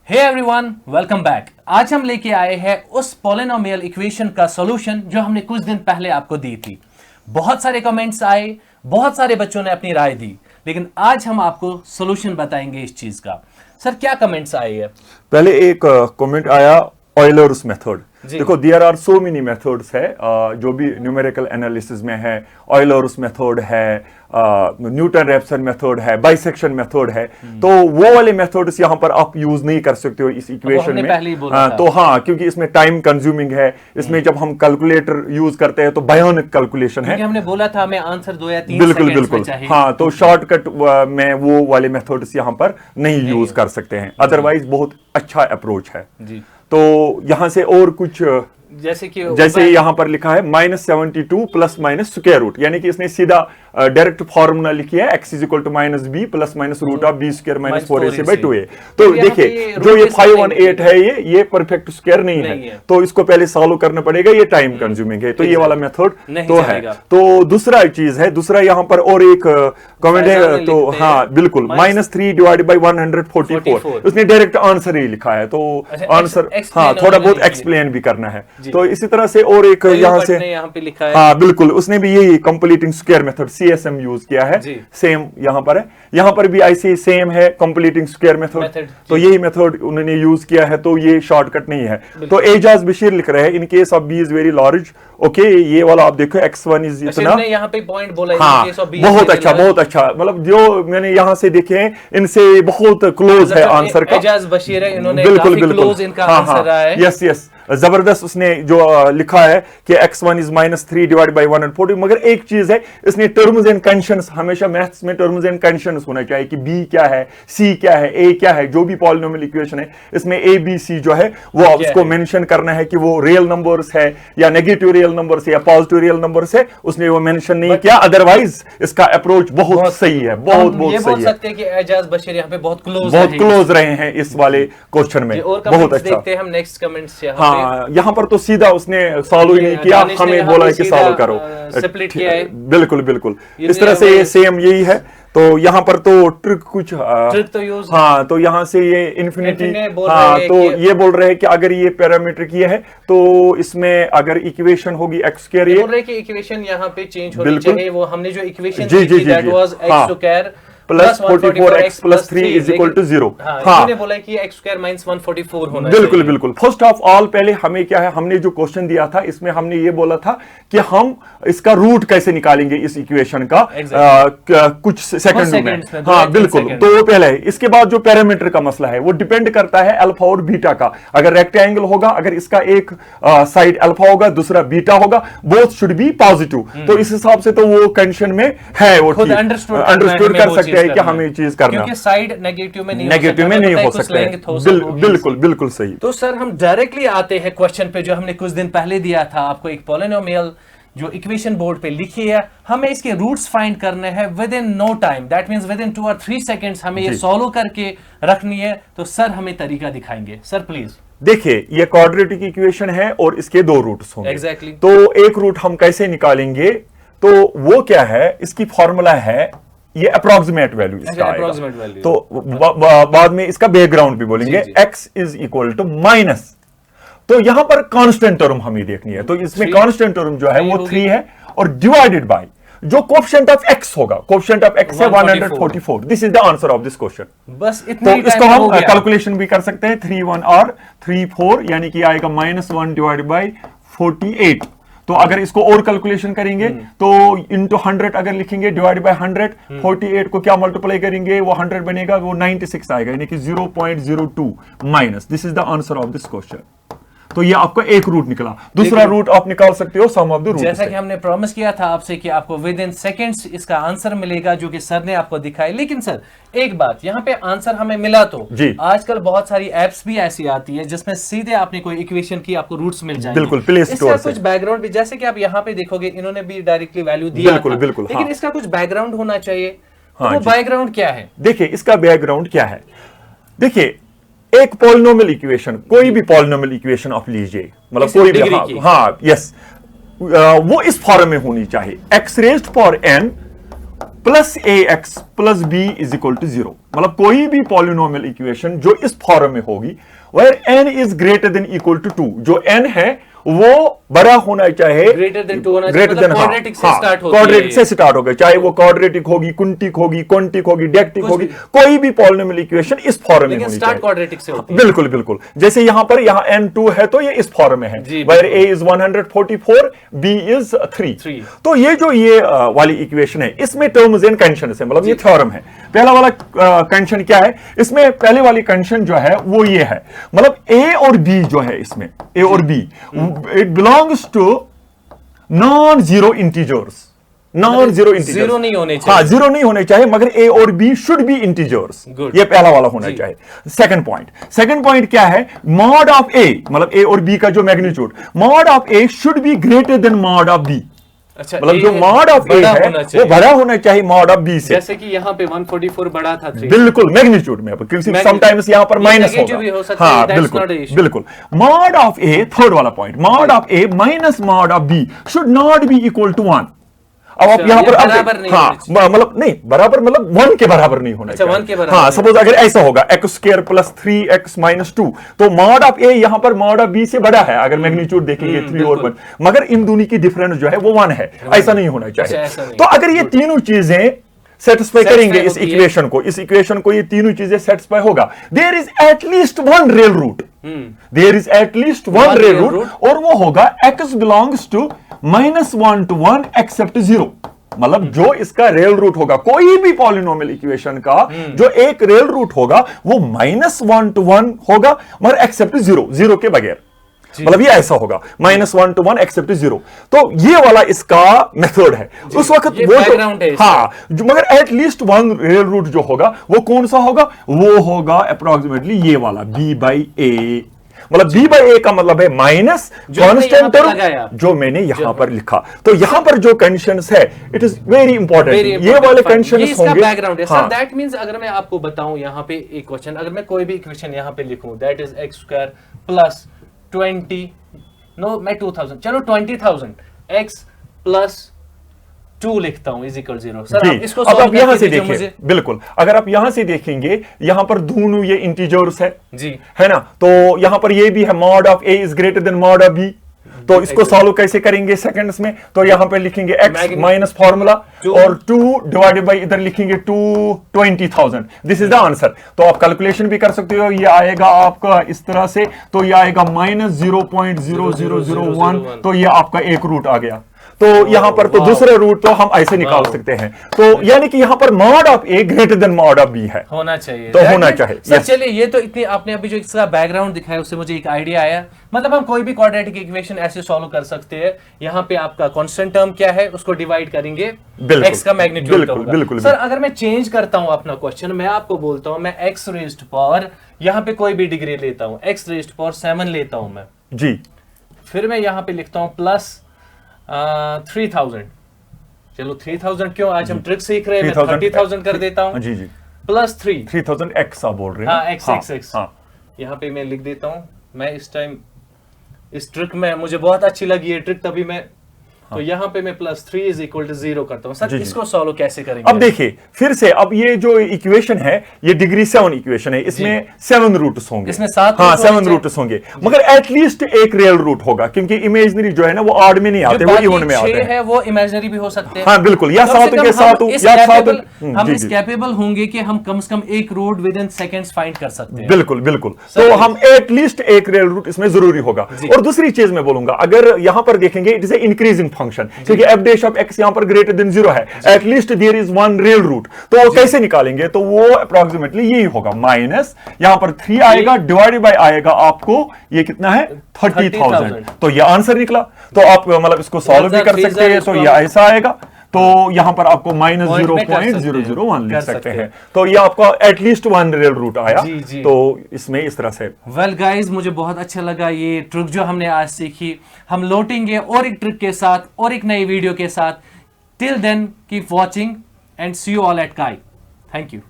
Hey everyone, welcome back. आज हम लेके आए हैं उस पॉलिनोमियल इक्वेशन का सॉल्यूशन जो हमने कुछ दिन पहले आपको दी थी। बहुत सारे कमेंट्स आए, बहुत सारे बच्चों ने अपनी राय दी, लेकिन आज हम आपको सॉल्यूशन बताएंगे इस चीज का। सर, क्या कमेंट्स आए हैं? पहले एक कमेंट आया ऑयलर्स मेथड। देखो, there are so many methods है जो भी न्यूमेरिकल एनालिसिस में है। ऑयलर्स मेथड है, न्यूटन रैप्सन मेथड है, बाइसेक्शन मेथड है। तो वो वाले मेथड्स यहाँ पर आप यूज नहीं कर सकते हो इस इक्वेशन में। तो हाँ, क्योंकि इसमें टाइम कंज्यूमिंग है। इसमें जब हम कैलकुलेटर यूज करते हैं तो बायोनिक कैलकुलेशन है। हमने बोला था हमें आंसर 2 या 3 बिल्कुल बिल्कुल। हाँ, तो शॉर्टकट में वो वाले मेथड्स यहाँ पर नहीं यूज कर सकते हैं। अदरवाइज बहुत अच्छा अप्रोच है जी। तो यहां से और कुछ जैसे यहां पर लिखा है -72 प्लस माइनस स्क्वायर रूट, यानी कि इसने सीधा डायरेक्ट फॉर्मूला लिखी है x is equal to -b plus minus root of b square minus 4ac/2a। तो देखिए, जो ये 518 है ये परफेक्ट स्क्वायर नहीं है, तो इसको पहले सॉल्व करना पड़ेगा। ये टाइम कंज्यूमिंग है, तो ये वाला मेथड तो है। तो दूसरा चीज है, दूसरा यहाँ पर और एक कमेंट है। तो हाँ बिल्कुल, -3 डिवाइडेड बाई 144, उसने डायरेक्ट आंसर ही लिखा है। तो आंसर हाँ थोड़ा बहुत एक्सप्लेन भी करना है। तो इसी तरह से और एक यहाँ से पे लिखा है। हाँ बिल्कुल, उसने भी यही completing square method CSM use किया है। सेम यहाँ पर है, यहाँ पर भी ऐसे सेम है कंप्लीटिंग स्क्वायर मेथड। तो यही मेथड उन्होंने यूज किया है, तो ये शॉर्टकट नहीं है। तो एजाज बशीर लिख रहे हैं, in case of b is very large. Okay, ये वाला आप देखो x1 इज इतना। यहाँ पे पॉइंट बोला, हाँ बहुत अच्छा, बहुत अच्छा। मतलब जो मैंने यहाँ से देखे हैं, इनसे बहुत क्लोज है आंसर का। एजाज बशीर है, इन्होंने बिल्कुल काफी क्लोज इनका आंसर रहा है। यस यस, जबरदस्त उसने जो लिखा है कि x1 इज -3 डिवाइड बाई 140। मगर एक चीज है, इसने टर्म्स एंड कंडीशंस, हमेशा मैथ्स में टर्म्स एंड कंडीशंस होना चाहिए कि b क्या है, c क्या है, a क्या है। जो भी पॉलिनोमियल इक्वेशन है, इसमें a b c जो है वो उसको मेंशन करना है कि वो रियल नंबर्स है या नेगेटिव रियल नंबर्स या पॉजिटिव रियल नंबर्स है। उसने वो मेंशन नहीं किया। अदरवाइज इसका अप्रोच बहुत सही है, बहुत सही है। बोल सकते हैं कि एजाज बशीर यहाँ पे बहुत क्लोज रहे हैं इस वाले क्वेश्चन में। बहुत अच्छा। देखते हैं हम नेक्स्ट कमेंट्स। हाँ, यहाँ पर तो सीधा उसने सॉल्व ही नहीं किया, हमें बोला है कि सॉल्व करो। बिल्कुल बिल्कुल, इस तरह से ये सेम यही है। तो यहाँ पर तो ट्रिक तो यूज, हाँ तो यहाँ से ये इन्फिनिटी, हाँ तो ये बोल रहे हैं कि अगर ये पैरामीट्रिक ये है तो इसमें अगर इक्वेशन होगी x स्क्वायर, ये बोल रहे हैं कि इक्वेशन यहाँ पे चेंज होनी चाहिए। वो हमने जो equation that was x square plus 44x plus 3 is equal to 0। हाँ, बोला कि x स्क्वायर माइनस 144 होना बिल्कुल बिल्कुल। फर्स्ट ऑफ ऑल पहले हमें क्या है, हमने जो क्वेश्चन दिया था इसमें हमने ये बोला था कि हम इसका रूट कैसे निकालेंगे इस इक्वेशन का कुछ सेकंड में। हाँ बिल्कुल, तो वो पहले है। इसके बाद जो पैरामीटर का मसला है वो डिपेंड करता है अल्फा और बीटा का। अगर रेक्टेंगल होगा, अगर इसका एक साइड अल्फा होगा दूसरा बीटा होगा, बोथ शुड बी पॉजिटिव। तो इस हिसाब से तो वो कंडीशन में है, वो अंडरस्टूड कर सकते है कि हमें चीज करना, क्योंकि साइड नेगेटिव में नहीं हो सकता है। बिल्कुल सही। तो सर, हम डायरेक्टली आते हैं क्वेश्चन पे जो हमने कुछ दिन पहले दिया था आपको। एक पॉलिनोमियल जो इक्वेशन बोर्ड पे लिखी है, हमें इसके रूट्स फाइंड करने हैं within no time, that means within 2 और 3 सेकंड्स हमें ये सॉल्व करके रखनी है। तो सर हमें तरीका दिखाएंगे। Sir please. देखिए, ये क्वाड्रेटिक इक्वेशन है और इसके 2 रूट्स होंगे। एग्जैक्टली। तो एक रूट हम कैसे निकालेंगे, तो वो क्या है, इसकी फॉर्मूला है, ये अप्रोक्सीमेट वैल्यू इसका आएगा। तो बाद में इसका बैकग्राउंड भी बोलेंगे। x is equal to minus, तो यहां पर कांस्टेंट टर्म हमें देखनी है। तो इसमें कांस्टेंट टर्म जो है वो 3 है और डिवाइडेड बाय जो कोएफिशिएंट ऑफ x होगा। कोएफिशिएंट ऑफ x है 144। This is the answer of this question. बस इतना तो इसको हम कैलकुलेशन भी कर सकते हैं। 3 1 और 3 4, यानी कि आएगा -1 डिवाइडेड बाय 48। तो अगर इसको और कैलकुलेशन करेंगे तो इनटू 100 अगर लिखेंगे डिवाइड बाय 100, 48 को क्या मल्टीप्लाई करेंगे, वो 100 बनेगा, वो 96 आएगा, यानी कि 0.02 minus. This is the answer of this question. तो ये आपका एक रूट निकला। दूसरा रूट आप निकाल सकते हो सम ऑफ द रूट। जैसा कि हमने प्रॉमिस किया था आपसे कि आपको विद इन सेकंड्स इसका आंसर मिलेगा, जो कि सर ने आपको दिखाई। लेकिन सर एक बात, यहाँ पे आंसर हमें मिला तो आजकल बहुत सारी एप्स भी ऐसी आती है जिसमें सीधे आपने कोई इक्वेशन की आपको रूट्स मिल जाएंगे। बिल्कुल, प्ले स्टोर से। कुछ बैकग्राउंड भी, जैसे कि आप यहाँ पे देखोगे इन्होंने भी डायरेक्टली वैल्यू दिया था, लेकिन इसका कुछ बैकग्राउंड होना चाहिए। वो बैकग्राउंड क्या है? देखिए, इसका बैकग्राउंड क्या है, देखिए एक पॉलिनोमियल इक्वेशन, कोई भी पॉलिनोमियल इक्वेशन आप लीजिए, मतलब कोई भी, हाँ यस, वो इस फॉर्म में होनी चाहिए। x raised power n plus a x plus b is equal to 0, मतलब कोई भी पॉलिनोमियल इक्वेशन जो इस फॉर्म में होगी, where n is greater than equal to 2, जो n है वो बड़ा होना चाहिए, ग्रेटर देन 2 होना चाहिए, मतलब क्वाड्रेटिक से स्टार्ट होगी, क्वाड्रेटिक से स्टार्ट होगा, चाहे वो क्वाड्रेटिक होगी, कुंटिक होगी, कोंटिक होगी, डेक्टिक होगी, कोई भी पॉलिनोमियल इक्वेशन इस फॉर्म में होनी चाहिए, क्वाड्रेटिक से होती है। बिल्कुल बिल्कुल, जैसे यहां पर यहाँ n2 है तो ये इस फॉर्म में है, where a is 144, b is 3। तो ये जो ये वाली इक्वेशन है इसमें टर्म्स एंड कंडीशंस है, मतलब ये थ्योरम है। पहला वाला कंडीशन क्या है, इसमें पहले वाली कंडीशन जो है वो ये है, मतलब a और b जो है इसमें a और b it belongs to non zero integers, non zero integers, zero नहीं होने चाहिए, हाँ जीरो नहीं होने चाहिए, मगर a और b शुड बी इंटीजर्स, ये पहला वाला होना चाहिए। सेकंड पॉइंट क्या है, मॉड ऑफ a, मतलब a और b का जो magnitude, mod of a should be greater than mod of b, अच्छा, मतलब जो मॉड ऑफ ए है वो बड़ा होना चाहिए मॉड ऑफ बी से, जैसे कि यहाँ पे 144 बड़ा था 3, बिल्कुल मैग्नीट्यूड में, क्योंकि समटाइम्स यहाँ पर माइनस होगा, हाँ बिल्कुल मॉड ऑफ ए, थर्ड वाला point, mod of a minus mod of b should not be equal to 1। अब आप यहाँ पर हाँ मतलब नहीं बराबर, मतलब 1 के बराबर नहीं होना चाहिए, हाँ सपोज अगर ऐसा होगा x² प्लस 3x माइनस 2, तो मॉड ऑफ ए यहाँ पर मॉड ऑफ बी से बड़ा है अगर मैग्नीट्यूड देखेंगे 3 और 1, मगर इन दोनों की डिफरेंस जो है वो 1 है, ऐसा नहीं होना चाहिए। तो अगर ये तीनों चीजें सेटिस्फाई करेंगे इस इक्वेशन को ये तीनों चीजें सेटिस्फाई होगा, there is at least one real root, there is at least one real root, और वो होगा x belongs to -1 to 1 except 0, मतलब जो इसका रियल रूट होगा, कोई भी पॉलिनोमियल इक्वेशन का जो एक रियल रूट होगा वो -1 to 1 होगा, मगर एक्सेप्ट 0 के बगैर, मतलब ये ऐसा होगा -1 to 1 एक्सेप्ट 0। तो ये वाला इसका मेथड है, उस वक्त वो जो, हाँ जो, मगर एटलीस्ट वन रियल रूट जो होगा वो कौन सा होगा, वो होगा अप्रोक्सीमेटली ये वाला b/a, मतलब b/a का मतलब है माइनस कांस्टेंट टर्म जो मैंने यहां पर लिखा। तो यहां पर जो कंडीशंस है इट इज वेरी इंपॉर्टेंट, ये वाले कंडीशंस होंगे, बैकग्राउंड है सर। दैट मींस अगर मैं आपको बताऊं यहां पे एक क्वेश्चन, अगर मैं कोई भी इक्वेशन यहां पे लिखूं, that is x² plus 20, no मैं 2000, चलो 20,000 x प्लस 2 लिखता हूं इज इक्वल 0। सर आप इसको अब आप यहां से देखिए, बिल्कुल अगर आप यहां से देखेंगे यहां पर दोनों ये इंटीजर्स है जी, है ना, तो यहां पर ये भी है mod of a is greater than mod of b, तो इसको सॉल्व कैसे करेंगे सेकंड्स में, तो यहां पे लिखेंगे x माइनस फॉर्मूला और 2 डिवाइडेड बाय इधर लिखेंगे 20,000, दिस इज द आंसर। तो आप कैलकुलेशन भी कर सकते हो, ये आएगा आपका इस तरह से, तो ये आएगा -0.0001, तो ये आपका एक रूट आ गया। तो यहां पर तो दूसरे रूट तो हम ऐसे निकाल सकते हैं, तो यानी कि यहां पर mod of a greater than mod of b है, होना चाहिए, तो होना चाहिए। सर चलिए ये तो इतनी आपने अभी जो इसका बैकग्राउंड दिखाया उससे मुझे एक आइडिया आया, मतलब हम कोई भी क्वाड्रेटिक इक्वेशन ऐसे सॉल्व कर सकते हैं। यहाँ पे आपका कांस्टेंट टर्म क्या है उसको डिवाइड करेंगे, x का मैग्नीट्यूड होगा। सर अगर मैं चेंज करता हूं अपना क्वेश्चन, मैं आपको बोलता हूं मैं x रेज्ड पावर यहाँ पे कोई भी डिग्री लेता हूं, x रेज्ड पावर 7 लेता हूं मैं जी, फिर मैं यहाँ पे लिखता हूं प्लस 3000, चलो 3000 क्यों, आज हम ट्रिक सीख रहे हैं, मैं 30,000 कर देता हूं जी जी, प्लस 3000 x आप बोल रहे हैं, हाँ x यहाँ पे मैं लिख देता हूं। मैं इस टाइम इस ट्रिक में मुझे बहुत अच्छी लगी ये ट्रिक, तभी मैं तो यहाँ पे मैं +3 इज इक्वल टू 0 करता हूँ। सर इसको सॉल्व कैसे करेंगे? अब देखिए फिर से, अब ये जो इक्वेशन है ये डिग्री 7 इक्वेशन है, इसमें 7 रूट्स होंगे, इसमें 7 हाँ 7 रूट्स होंगे, मगर एटलीस्ट एक रियल रूट होगा, क्योंकि इमेजिनरी जो है ना वो ऑड में नहीं आते, वो इवन में आते हैं, वो इमेजिनरी भी हो सकते हैं, हाँ बिल्कुल, या 7 के साथ हम इस कैपेबल होंगे कि हम कम से कम एक root within seconds find कर सकते हैं। बिल्कुल बिल्कुल, तो हम एटलीस्ट एक रियल रूट इसमें जरूरी होगा। और दूसरी चीज मैं बोलूंगा, अगर यहां पर देखेंगे it is a increasing function, क्योंकि f डैश ऑफ x यहां पर ग्रेटर देन 0 है, at least there is one real root, तो कैसे निकालेंगे, तो वो अप्रोक्सीमेटली यही होगा, माइनस यहां पर 3 आएगा, डिवाइडेड बाय आएगा आपको ये कितना है 30,000, तो ये आंसर निकला। तो आप मतलब इसको सॉल्व भी कर सकते हैं, तो ये ऐसा आएगा, तो यहां पर आपको -0.001 लिख सकते हैं, तो ये आपका एटलीस्ट वन रियल रूट आया जी। तो इसमें इस तरह से वेल गाइस, मुझे बहुत अच्छा लगा ये ट्रिक जो हमने आज सीखी। हम लौटेंगे और एक ट्रिक के साथ और एक नई वीडियो के साथ। Till then keep watching and see you all at काई। Thank you.